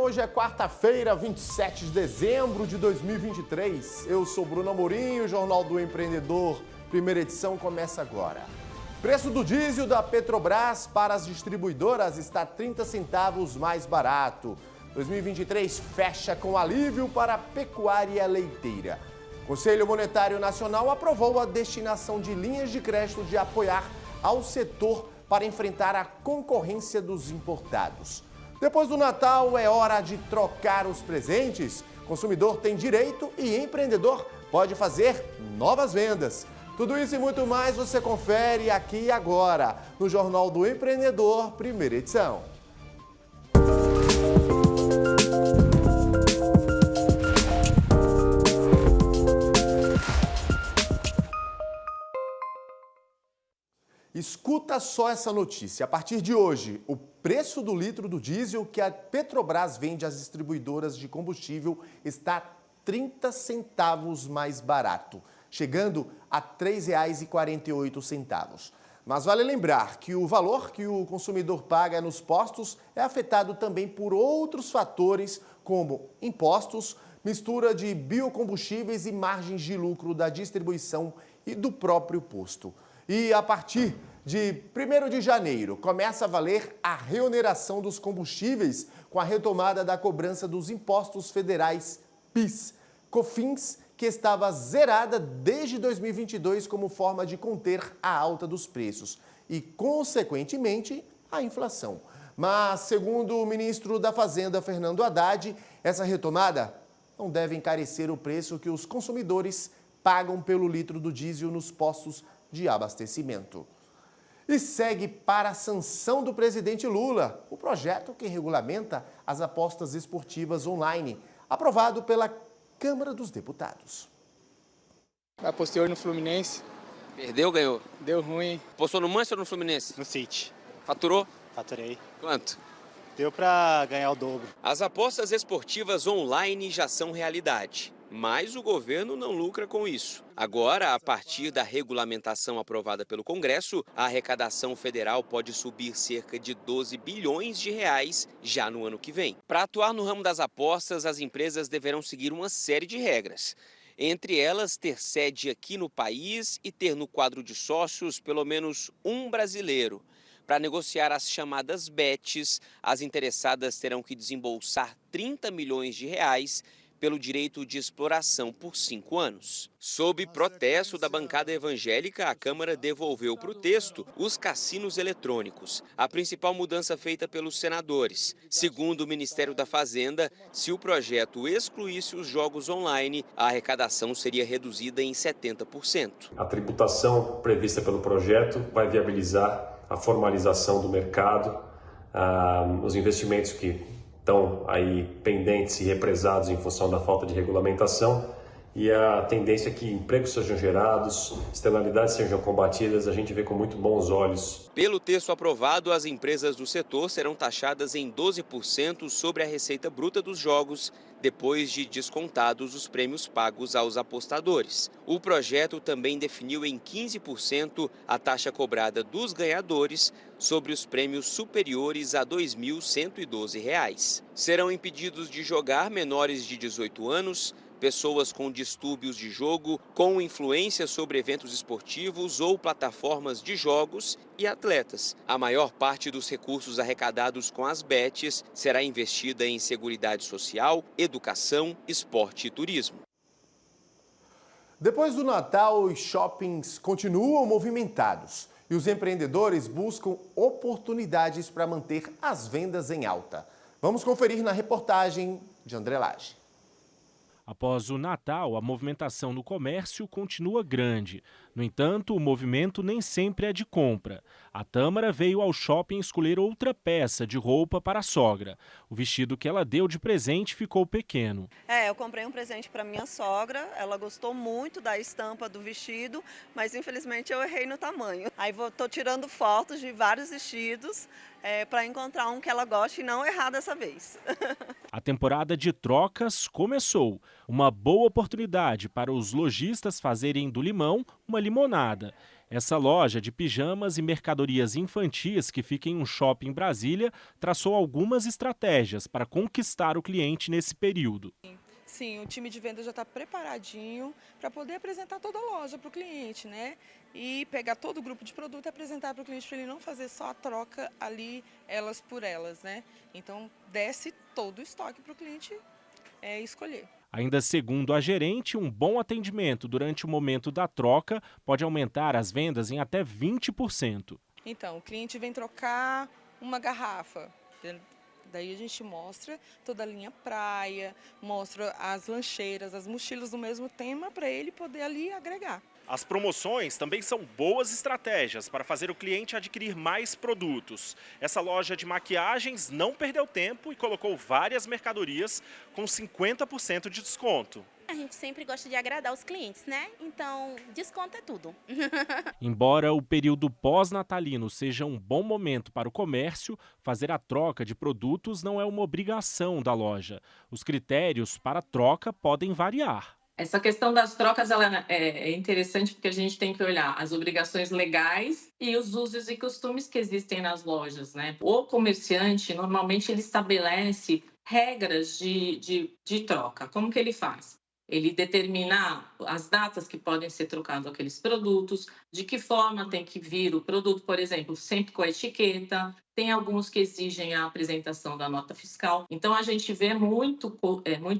hoje é quarta-feira, 27 de dezembro de 2023. Eu sou Bruno Amorim e o Jornal do Empreendedor, primeira edição, começa agora. Preço do diesel da Petrobras para as distribuidoras está 30 centavos mais barato. 2023 fecha com alívio para a pecuária leiteira. O Conselho Monetário Nacional aprovou a destinação de linhas de crédito de apoiar ao setor para enfrentar a concorrência dos importados. Depois do Natal é hora de trocar os presentes. Consumidor tem direito e empreendedor pode fazer novas vendas. Tudo isso e muito mais você confere aqui e agora no Jornal do Empreendedor, primeira edição. Escuta só essa notícia. A partir de hoje, o preço do litro do diesel que a Petrobras vende às distribuidoras de combustível está 30 centavos mais barato, chegando a R$ 3,48. Mas vale lembrar que o valor que o consumidor paga nos postos é afetado também por outros fatores, como impostos, mistura de biocombustíveis e margens de lucro da distribuição e do próprio posto. E a partir de 1º de janeiro, começa a valer a reoneração dos combustíveis com a retomada da cobrança dos impostos federais PIS, COFINS, que estava zerada desde 2022 como forma de conter a alta dos preços e, consequentemente, a inflação. Mas, segundo o ministro da Fazenda, Fernando Haddad, essa retomada não deve encarecer o preço que os consumidores pagam pelo litro do diesel nos postos de abastecimento. E segue para a sanção do presidente Lula o projeto que regulamenta as apostas esportivas online, aprovado pela Câmara dos Deputados. Apostei hoje no Fluminense. Perdeu ou ganhou? Deu ruim. Apostou no Manchester ou no Fluminense? No City. Faturou? Faturei. Quanto? Deu pra ganhar o dobro. As apostas esportivas online já são realidade, mas o governo não lucra com isso. Agora, a partir da regulamentação aprovada pelo Congresso, a arrecadação federal pode subir cerca de 12 bilhões de reais já no ano que vem. Para atuar no ramo das apostas, as empresas deverão seguir uma série de regras. Entre elas, ter sede aqui no país e ter no quadro de sócios pelo menos um brasileiro. Para negociar as chamadas bets, as interessadas terão que desembolsar 30 milhões de reais pelo direito de exploração por 5 anos. Sob protesto da bancada evangélica, a Câmara devolveu para o texto os cassinos eletrônicos, a principal mudança feita pelos senadores. Segundo o Ministério da Fazenda, se o projeto excluísse os jogos online, a arrecadação seria reduzida em 70%. A tributação prevista pelo projeto vai viabilizar a formalização do mercado, os investimentos que estão aí pendentes e represados em função da falta de regulamentação, e a tendência é que empregos sejam gerados, externalidades sejam combatidas, a gente vê com muito bons olhos. Pelo texto aprovado, as empresas do setor serão taxadas em 12% sobre a receita bruta dos jogos, depois de descontados os prêmios pagos aos apostadores. O projeto também definiu em 15% a taxa cobrada dos ganhadores sobre os prêmios superiores a R$ 2.112. Serão impedidos de jogar menores de 18 anos, pessoas com distúrbios de jogo, com influência sobre eventos esportivos ou plataformas de jogos e atletas. A maior parte dos recursos arrecadados com as bets será investida em seguridade social, educação, esporte e turismo. Depois do Natal, os shoppings continuam movimentados e os empreendedores buscam oportunidades para manter as vendas em alta. Vamos conferir na reportagem de André Lage. Após o Natal, a movimentação no comércio continua grande. No entanto, o movimento nem sempre é de compra. A Tâmara veio ao shopping escolher outra peça de roupa para a sogra. O vestido que ela deu de presente ficou pequeno. Eu comprei um presente para minha sogra, ela gostou muito da estampa do vestido, mas infelizmente eu errei no tamanho. Aí estou tirando fotos de vários vestidos, para encontrar um que ela goste e não errar dessa vez. A temporada de trocas começou. Uma boa oportunidade para os lojistas fazerem do limão uma limonada. Essa loja de pijamas e mercadorias infantis que fica em um shopping em Brasília traçou algumas estratégias para conquistar o cliente nesse período. Sim, o time de venda já está preparadinho para poder apresentar toda a loja para o cliente, né? E pegar todo o grupo de produto e apresentar para o cliente, para ele não fazer só a troca ali, elas por elas, né? Então, desce todo o estoque para o cliente escolher. Ainda segundo a gerente, um bom atendimento durante o momento da troca pode aumentar as vendas em até 20%. Então, o cliente vem trocar uma garrafa. Daí a gente mostra toda a linha praia, mostra as lancheiras, as mochilas do mesmo tema para ele poder ali agregar. As promoções também são boas estratégias para fazer o cliente adquirir mais produtos. Essa loja de maquiagens não perdeu tempo e colocou várias mercadorias com 50% de desconto. A gente sempre gosta de agradar os clientes, né? Então, desconto é tudo. Embora o período pós-natalino seja um bom momento para o comércio, fazer a troca de produtos não é uma obrigação da loja. Os critérios para a troca podem variar. Essa questão das trocas ela é interessante porque a gente tem que olhar as obrigações legais e os usos e costumes que existem nas lojas, né? O comerciante, normalmente, ele estabelece regras de troca. Como que ele faz? Ele determina as datas que podem ser trocados aqueles produtos, de que forma tem que vir o produto, por exemplo, sempre com a etiqueta. Tem alguns que exigem a apresentação da nota fiscal. Então, a gente vê muito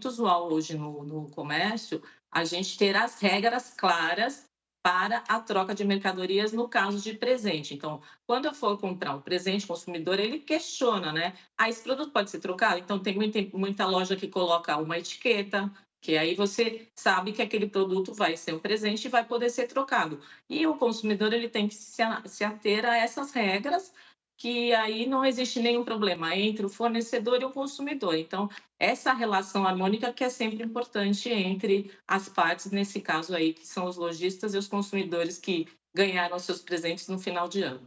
usual hoje no comércio a gente ter as regras claras para a troca de mercadorias no caso de presente. Então, quando eu for comprar um presente, o consumidor, ele questiona, né? Esse produto pode ser trocado? Então, tem muita loja que coloca uma etiqueta, que aí você sabe que aquele produto vai ser um presente e vai poder ser trocado. E o consumidor ele tem que se ater a essas regras, que aí não existe nenhum problema entre o fornecedor e o consumidor. Então, essa relação harmônica que é sempre importante entre as partes, nesse caso aí, que são os lojistas e os consumidores que ganharam seus presentes no final de ano.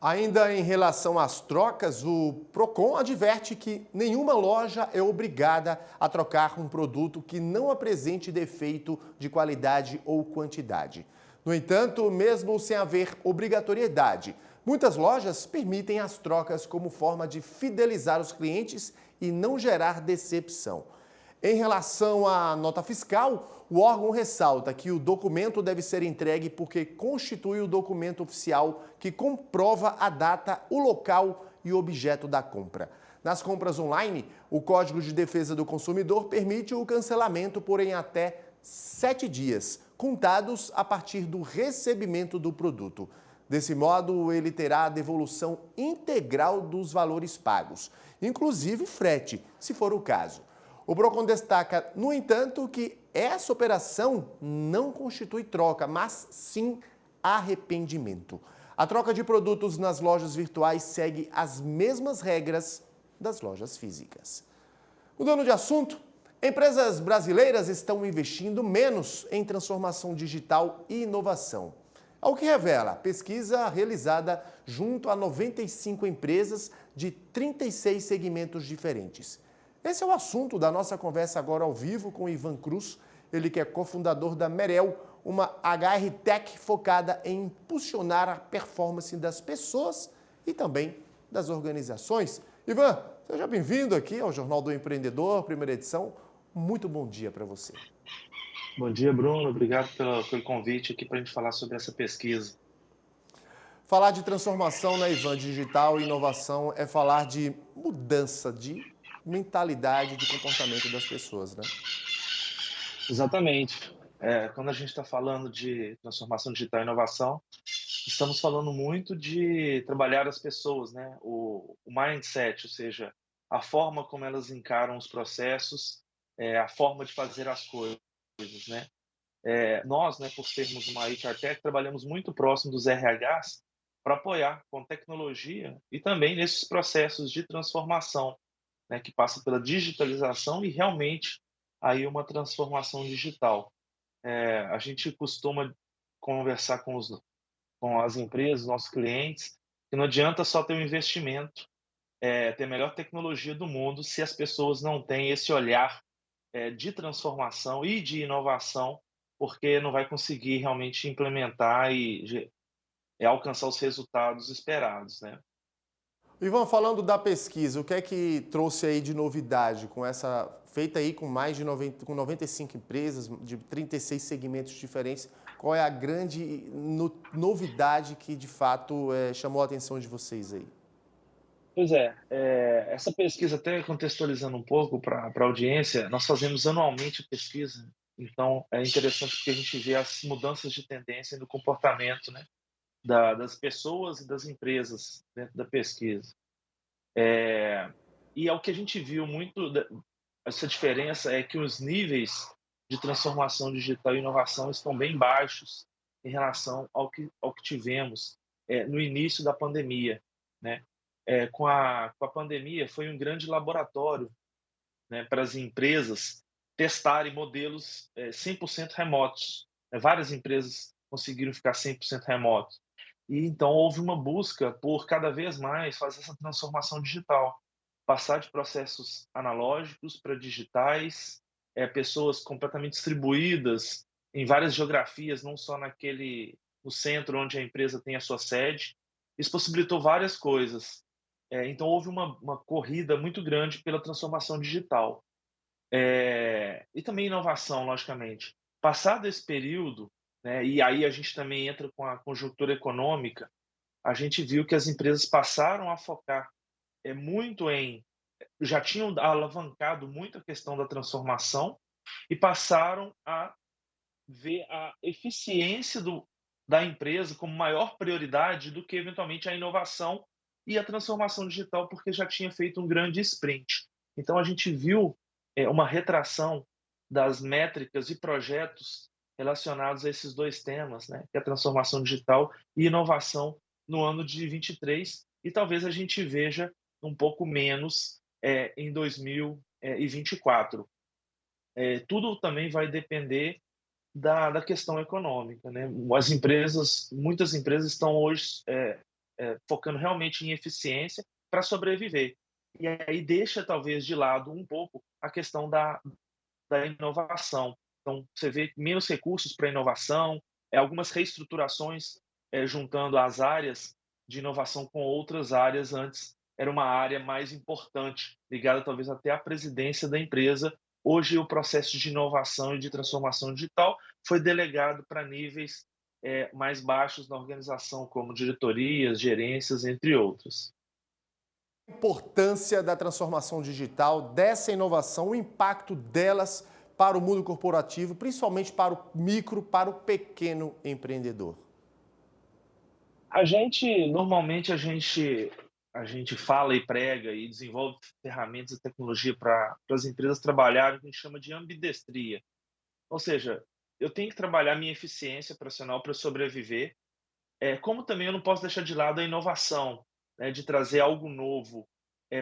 Ainda em relação às trocas, o Procon adverte que nenhuma loja é obrigada a trocar um produto que não apresente defeito de qualidade ou quantidade. No entanto, mesmo sem haver obrigatoriedade, muitas lojas permitem as trocas como forma de fidelizar os clientes e não gerar decepção. Em relação à nota fiscal, o órgão ressalta que o documento deve ser entregue porque constitui o documento oficial que comprova a data, o local e o objeto da compra. Nas compras online, o Código de Defesa do Consumidor permite o cancelamento por em até 7 dias, contados a partir do recebimento do produto. Desse modo, ele terá a devolução integral dos valores pagos, inclusive frete, se for o caso. O Procon destaca, no entanto, que essa operação não constitui troca, mas sim arrependimento. A troca de produtos nas lojas virtuais segue as mesmas regras das lojas físicas. Mudando de assunto, empresas brasileiras estão investindo menos em transformação digital e inovação. É o que revela a pesquisa realizada junto a 95 empresas de 36 segmentos diferentes. Esse é o assunto da nossa conversa agora ao vivo com Ivan Cruz, ele que é cofundador da Merel, uma HR Tech focada em impulsionar a performance das pessoas e também das organizações. Ivan, seja bem-vindo aqui ao Jornal do Empreendedor, primeira edição. Muito bom dia para você. Bom dia, Bruno. Obrigado pelo convite aqui para a gente falar sobre essa pesquisa. Falar de transformação na Ivan digital e inovação é falar de mudança de mentalidade, de comportamento das pessoas, né? Exatamente. Quando a gente está falando de transformação digital e inovação, estamos falando muito de trabalhar as pessoas, né? O mindset, ou seja, a forma como elas encaram os processos, a forma de fazer as coisas, né? Nós, né, por sermos uma HR Tech, trabalhamos muito próximo dos RHs para apoiar com tecnologia e também nesses processos de transformação, né, que passa pela digitalização e realmente aí uma transformação digital. A gente costuma conversar com as empresas, nossos clientes, que não adianta só ter um investimento, ter a melhor tecnologia do mundo, se as pessoas não têm esse olhar de transformação e de inovação, porque não vai conseguir realmente implementar e alcançar os resultados esperados, né? Ivan, falando da pesquisa, o que é que trouxe aí de novidade com essa feita aí com mais de 95 empresas, de 36 segmentos diferentes? Qual é a grande novidade que de fato chamou a atenção de vocês aí? Pois é, essa pesquisa, até contextualizando um pouco para a audiência, nós fazemos anualmente a pesquisa, então é interessante porque a gente vê as mudanças de tendência no comportamento, né, das pessoas e das empresas dentro da pesquisa. E é o que a gente viu muito, essa diferença é que os níveis de transformação digital e inovação estão bem baixos em relação ao que tivemos no início da pandemia, né? Com a pandemia, foi um grande laboratório, né, para as empresas testarem modelos 100% remotos. Várias empresas conseguiram ficar 100% remotos. E então houve uma busca por cada vez mais fazer essa transformação digital, passar de processos analógicos para digitais, pessoas completamente distribuídas em várias geografias, não só no centro onde a empresa tem a sua sede. Isso possibilitou várias coisas. Então houve uma corrida muito grande pela transformação digital. E também inovação, logicamente. Passado esse período, né, e aí a gente também entra com a conjuntura econômica, a gente viu que as empresas passaram a focar muito já tinham alavancado muito a questão da transformação e passaram a ver a eficiência da empresa como maior prioridade do que eventualmente a inovação e a transformação digital, porque já tinha feito um grande sprint. Então a gente viu uma retração das métricas e projetos relacionados a esses dois temas, né, que é a transformação digital e inovação no ano de 23, e talvez a gente veja um pouco menos em 2024. Tudo também vai depender da questão econômica, né? Muitas empresas estão hoje focando realmente em eficiência para sobreviver. E aí deixa talvez de lado um pouco a questão da inovação. Então, você vê menos recursos para inovação, algumas reestruturações juntando as áreas de inovação com outras áreas. Antes era uma área mais importante, ligada talvez até à presidência da empresa. Hoje, o processo de inovação e de transformação digital foi delegado para níveis mais baixos na organização, como diretorias, gerências, entre outros. A importância da transformação digital, dessa inovação, o impacto delas para o mundo corporativo, principalmente para o micro, para o pequeno empreendedor? Normalmente a gente fala e prega e desenvolve ferramentas e tecnologia para as empresas trabalharem o que a gente chama de ambidestria. Ou seja, eu tenho que trabalhar minha eficiência profissional para sobreviver, como também eu não posso deixar de lado a inovação, né, de trazer algo novo,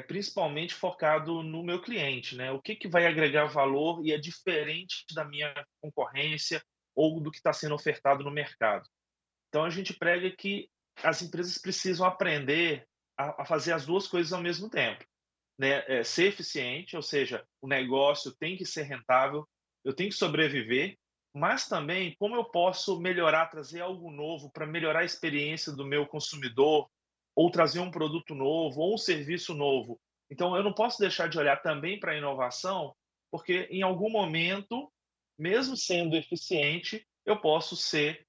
principalmente focado no meu cliente, né? O que vai agregar valor e é diferente da minha concorrência ou do que está sendo ofertado no mercado. Então a gente prega que as empresas precisam aprender a fazer as duas coisas ao mesmo tempo, né? Ser eficiente, ou seja, o negócio tem que ser rentável, eu tenho que sobreviver, mas também como eu posso melhorar, trazer algo novo para melhorar a experiência do meu consumidor, ou trazer um produto novo, ou um serviço novo. Então, eu não posso deixar de olhar também para a inovação, porque em algum momento, mesmo sendo eficiente, eu posso ser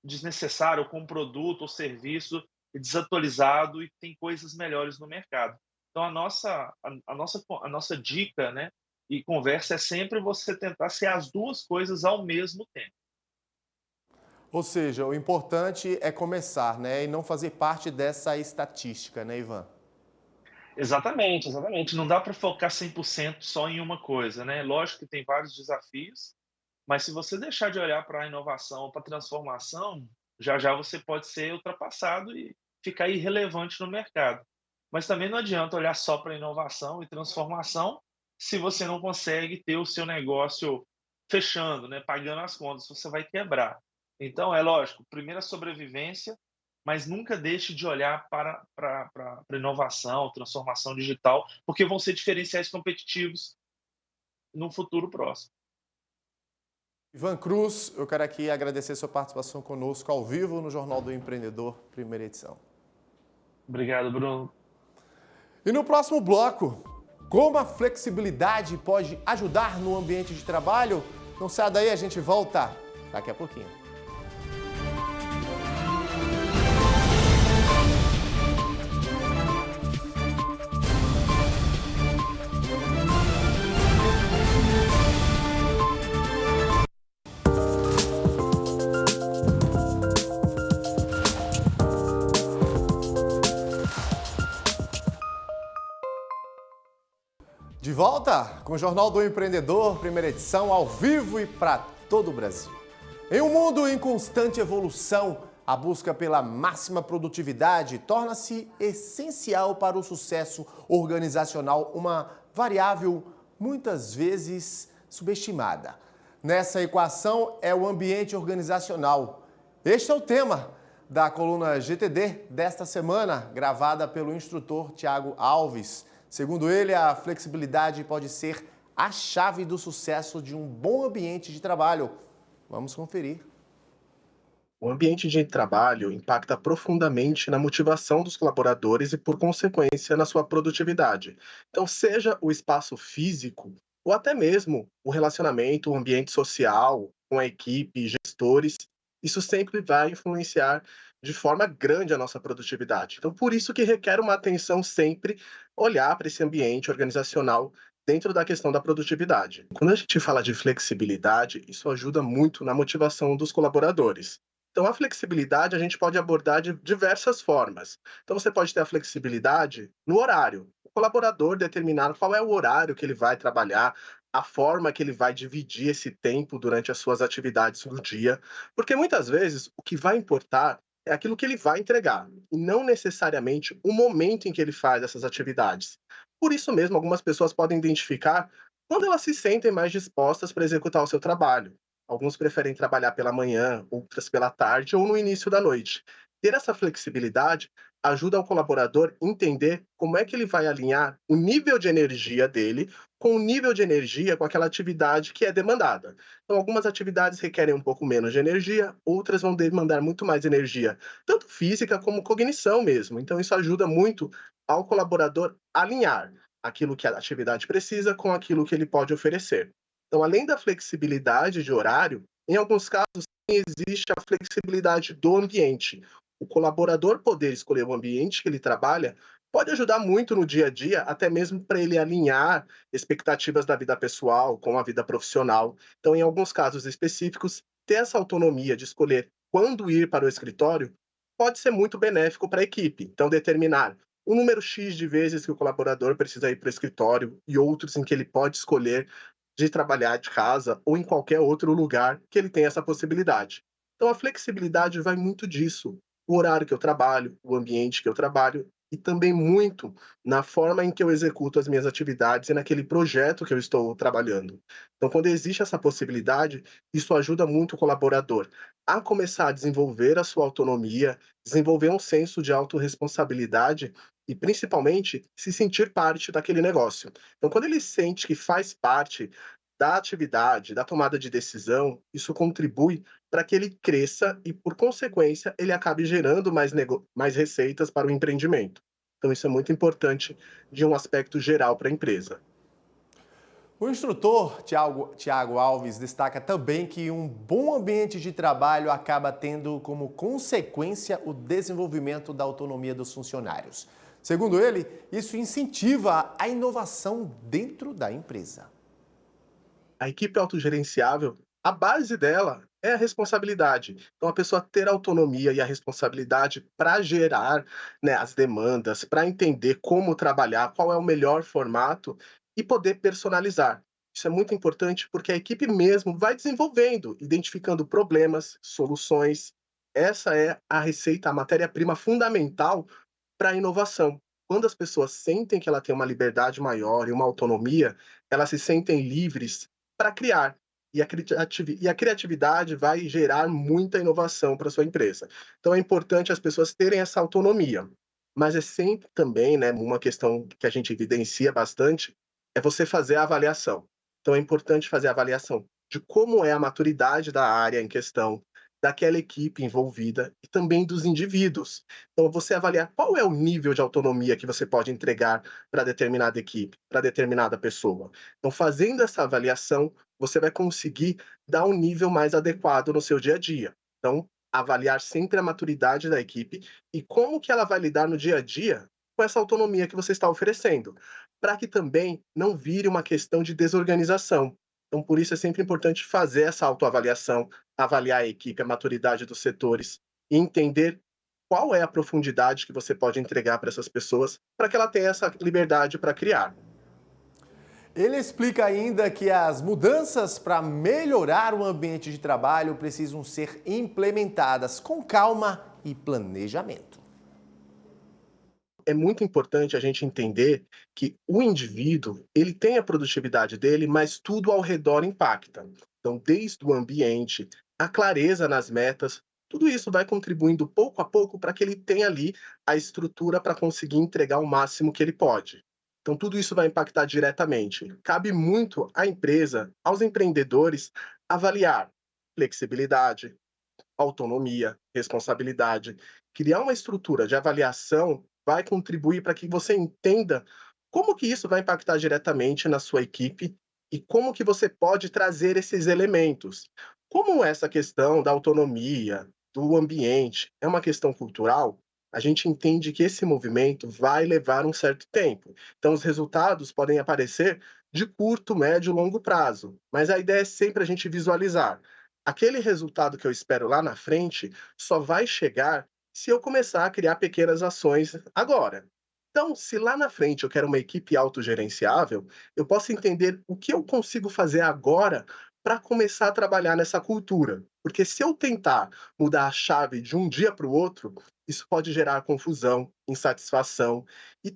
desnecessário com um produto ou serviço desatualizado e tem coisas melhores no mercado. Então, a nossa dica, né, e conversa é sempre você tentar ser as duas coisas ao mesmo tempo. Ou seja, o importante é começar, né, e não fazer parte dessa estatística, né, Ivan? Exatamente, exatamente. Não dá para focar 100% só em uma coisa, né? Lógico que tem vários desafios, mas se você deixar de olhar para a inovação, para a transformação, já já você pode ser ultrapassado e ficar irrelevante no mercado. Mas também não adianta olhar só para inovação e transformação se você não consegue ter o seu negócio fechando, né, pagando as contas, você vai quebrar. Então, é lógico, primeiro a sobrevivência, mas nunca deixe de olhar para a inovação, transformação digital, porque vão ser diferenciais competitivos no futuro próximo. Ivan Cruz, eu quero aqui agradecer sua participação conosco ao vivo no Jornal do Empreendedor, primeira edição. Obrigado, Bruno. E no próximo bloco, como a flexibilidade pode ajudar no ambiente de trabalho? Não sai daí, a gente volta daqui a pouquinho. De volta com o Jornal do Empreendedor, primeira edição, ao vivo e para todo o Brasil. Em um mundo em constante evolução, a busca pela máxima produtividade torna-se essencial para o sucesso organizacional, uma variável muitas vezes subestimada. Nessa equação é o ambiente organizacional. Este é o tema da coluna GTD desta semana, gravada pelo instrutor Tiago Alves. Segundo ele, a flexibilidade pode ser a chave do sucesso de um bom ambiente de trabalho. Vamos conferir. O ambiente de trabalho impacta profundamente na motivação dos colaboradores e, por consequência, na sua produtividade. Então, seja o espaço físico ou até mesmo o relacionamento, o ambiente social, com a equipe, gestores, isso sempre vai influenciar de forma grande a nossa produtividade. Então, por isso que requer uma atenção sempre olhar para esse ambiente organizacional dentro da questão da produtividade. Quando a gente fala de flexibilidade, isso ajuda muito na motivação dos colaboradores. Então, a flexibilidade a gente pode abordar de diversas formas. Então, você pode ter a flexibilidade no horário. O colaborador determinar qual é o horário que ele vai trabalhar, a forma que ele vai dividir esse tempo durante as suas atividades no dia, porque muitas vezes o que vai importar é aquilo que ele vai entregar, e não necessariamente o momento em que ele faz essas atividades. Por isso mesmo, algumas pessoas podem identificar quando elas se sentem mais dispostas para executar o seu trabalho. Alguns preferem trabalhar pela manhã, outras pela tarde ou no início da noite. Ter essa flexibilidade ajuda o colaborador a entender como é que ele vai alinhar o nível de energia dele com o nível de energia com aquela atividade que é demandada. Então, algumas atividades requerem um pouco menos de energia, outras vão demandar muito mais energia, tanto física como cognição mesmo. Então, isso ajuda muito ao colaborador alinhar aquilo que a atividade precisa com aquilo que ele pode oferecer. Então, além da flexibilidade de horário, em alguns casos existe a flexibilidade do ambiente. O colaborador poder escolher o ambiente que ele trabalha pode ajudar muito no dia a dia, até mesmo para ele alinhar expectativas da vida pessoal com a vida profissional. Então, em alguns casos específicos, ter essa autonomia de escolher quando ir para o escritório pode ser muito benéfico para a equipe. Então, determinar o número X de vezes que o colaborador precisa ir para o escritório e outros em que ele pode escolher de trabalhar de casa ou em qualquer outro lugar que ele tenha essa possibilidade. Então, a flexibilidade vai muito disso. O horário que eu trabalho, o ambiente que eu trabalho e também muito na forma em que eu executo as minhas atividades e naquele projeto que eu estou trabalhando. Então, quando existe essa possibilidade, isso ajuda muito o colaborador a começar a desenvolver a sua autonomia, desenvolver um senso de autorresponsabilidade e, principalmente, se sentir parte daquele negócio. Então, quando ele sente que faz parte da atividade, da tomada de decisão, isso contribui para que ele cresça e, por consequência, ele acabe gerando mais receitas para o empreendimento. Então, isso é muito importante de um aspecto geral para a empresa. O instrutor Tiago Alves destaca também que um bom ambiente de trabalho acaba tendo como consequência o desenvolvimento da autonomia dos funcionários. Segundo ele, isso incentiva a inovação dentro da empresa. A equipe autogerenciável, a base dela é a responsabilidade. Então, a pessoa ter a autonomia e a responsabilidade para gerar, né, as demandas, para entender como trabalhar, qual é o melhor formato e poder personalizar. Isso é muito importante porque a equipe mesmo vai desenvolvendo, identificando problemas, soluções. Essa é a receita, a matéria-prima fundamental para a inovação. Quando as pessoas sentem que ela tem uma liberdade maior e uma autonomia, elas se sentem livres para criar. e a criatividade vai gerar muita inovação para sua empresa. Então é importante as pessoas terem essa autonomia, mas é sempre também, né, uma questão que a gente evidencia bastante, é você fazer a avaliação. Então é importante fazer a avaliação de como é a maturidade da área em questão, daquela equipe envolvida e também dos indivíduos. Então, você avaliar qual é o nível de autonomia que você pode entregar para determinada equipe, para determinada pessoa. Então, fazendo essa avaliação, você vai conseguir dar um nível mais adequado no seu dia a dia. Então, avaliar sempre a maturidade da equipe e como que ela vai lidar no dia a dia com essa autonomia que você está oferecendo, para que também não vire uma questão de desorganização. Então, por isso é sempre importante fazer essa autoavaliação, avaliar a equipe, a maturidade dos setores e entender qual é a profundidade que você pode entregar para essas pessoas para que ela tenha essa liberdade para criar. Ele explica ainda que as mudanças para melhorar o ambiente de trabalho precisam ser implementadas com calma e planejamento. É muito importante a gente entender que o indivíduo, ele tem a produtividade dele, mas tudo ao redor impacta. Então, desde o ambiente, a clareza nas metas, tudo isso vai contribuindo pouco a pouco para que ele tenha ali a estrutura para conseguir entregar o máximo que ele pode. Então, tudo isso vai impactar diretamente. Cabe muito à empresa, aos empreendedores, avaliar flexibilidade, autonomia, responsabilidade. Criar uma estrutura de avaliação vai contribuir para que você entenda como que isso vai impactar diretamente na sua equipe e como que você pode trazer esses elementos. Como essa questão da autonomia, do ambiente, é uma questão cultural, a gente entende que esse movimento vai levar um certo tempo. Então, os resultados podem aparecer de curto, médio e longo prazo, mas a ideia é sempre a gente visualizar. Aquele resultado que eu espero lá na frente só vai chegar se eu começar a criar pequenas ações agora. Então, se lá na frente eu quero uma equipe autogerenciável, eu posso entender o que eu consigo fazer agora para começar a trabalhar nessa cultura. Porque se eu tentar mudar a chave de um dia para o outro, isso pode gerar confusão, insatisfação e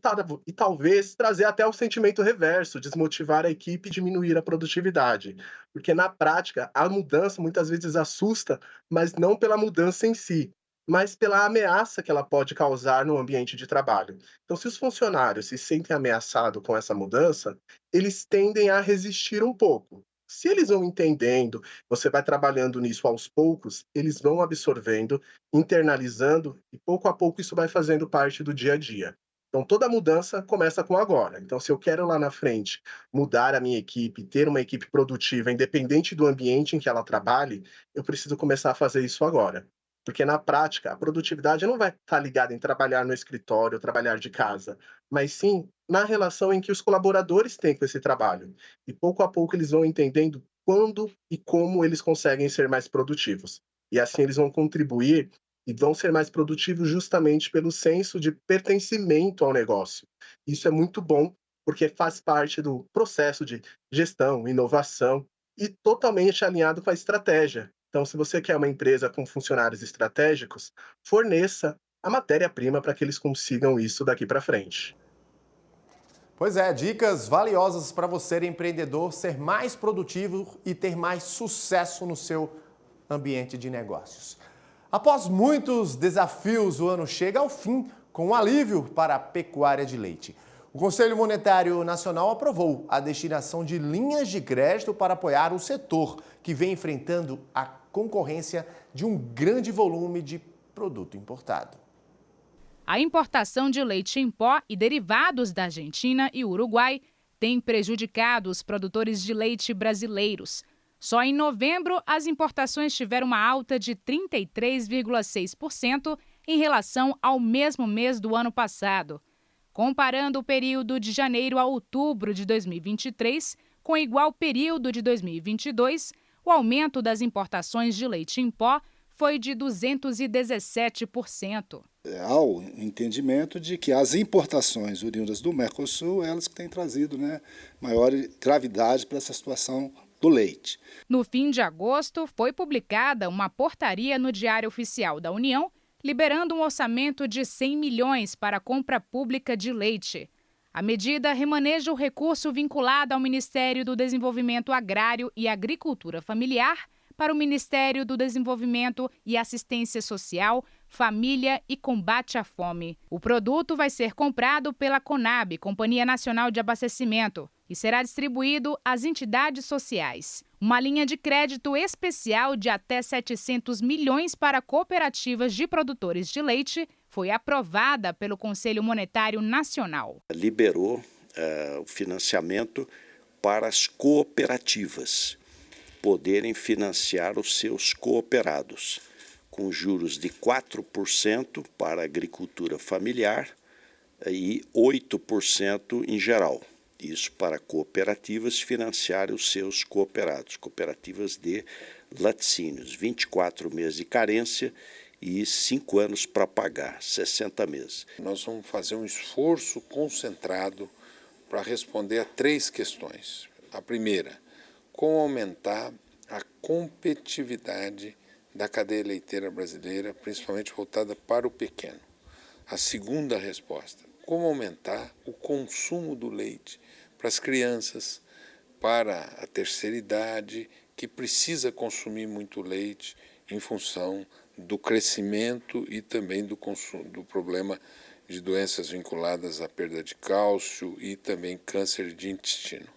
talvez trazer até o sentimento reverso, desmotivar a equipe e diminuir a produtividade. Porque na prática, a mudança muitas vezes assusta, mas não pela mudança em si, mas pela ameaça que ela pode causar no ambiente de trabalho. Então, se os funcionários se sentem ameaçados com essa mudança, eles tendem a resistir um pouco. Se eles vão entendendo, você vai trabalhando nisso aos poucos, eles vão absorvendo, internalizando, e pouco a pouco isso vai fazendo parte do dia a dia. Então, toda mudança começa com agora. Então, se eu quero lá na frente mudar a minha equipe, ter uma equipe produtiva, independente do ambiente em que ela trabalhe, eu preciso começar a fazer isso agora. Porque na prática, a produtividade não vai estar ligada em trabalhar no escritório, trabalhar de casa, mas sim na relação em que os colaboradores têm com esse trabalho. E pouco a pouco eles vão entendendo quando e como eles conseguem ser mais produtivos. E assim eles vão contribuir e vão ser mais produtivos justamente pelo senso de pertencimento ao negócio. Isso é muito bom, porque faz parte do processo de gestão, inovação e totalmente alinhado com a estratégia. Então, se você quer uma empresa com funcionários estratégicos, forneça a matéria-prima para que eles consigam isso daqui para frente. Pois é, dicas valiosas para você, empreendedor, ser mais produtivo e ter mais sucesso no seu ambiente de negócios. Após muitos desafios, o ano chega ao fim com um alívio para a pecuária de leite. O Conselho Monetário Nacional aprovou a destinação de linhas de crédito para apoiar o setor, que vem enfrentando a concorrência de um grande volume de produto importado. A importação de leite em pó e derivados da Argentina e Uruguai tem prejudicado os produtores de leite brasileiros. Só em novembro, as importações tiveram uma alta de 33,6% em relação ao mesmo mês do ano passado. Comparando o período de janeiro a outubro de 2023 com o igual período de 2022, o aumento das importações de leite em pó foi de 217%. Há o entendimento de que as importações oriundas do Mercosul, elas que têm trazido maior gravidade para essa situação do leite. No fim de agosto, foi publicada uma portaria no Diário Oficial da União, liberando um orçamento de 100 milhões para a compra pública de leite. A A medida remaneja o recurso vinculado ao Ministério do Desenvolvimento Agrário e Agricultura Familiar para o Ministério do Desenvolvimento e Assistência Social, Família e Combate à Fome. O produto vai ser comprado pela Conab, Companhia Nacional de Abastecimento, e será distribuído às entidades sociais. Uma linha de crédito especial de até 700 milhões para cooperativas de produtores de leite foi aprovada pelo Conselho Monetário Nacional. Liberou o financiamento para as cooperativas poderem financiar os seus cooperados, com juros de 4% para a agricultura familiar e 8% em geral. Isso para cooperativas financiarem os seus cooperados, cooperativas de laticínios, 24 meses de carência e 5 anos para pagar, 60 meses. Nós vamos fazer um esforço concentrado para responder a 3 questões. A primeira, como aumentar a competitividade da cadeia leiteira brasileira, principalmente voltada para o pequeno. A segunda resposta, como aumentar o consumo do leite para as crianças, para a terceira idade, que precisa consumir muito leite em função do crescimento e também do problema de doenças vinculadas à perda de cálcio e também câncer de intestino.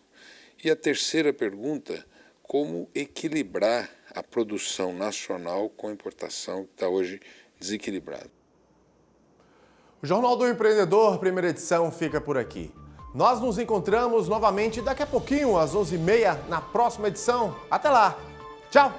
E a terceira pergunta, como equilibrar a produção nacional com a importação que está hoje desequilibrada. O Jornal do Empreendedor, primeira edição, fica por aqui. Nós nos encontramos novamente daqui a pouquinho, às 11h30, na próxima edição. Até lá! Tchau!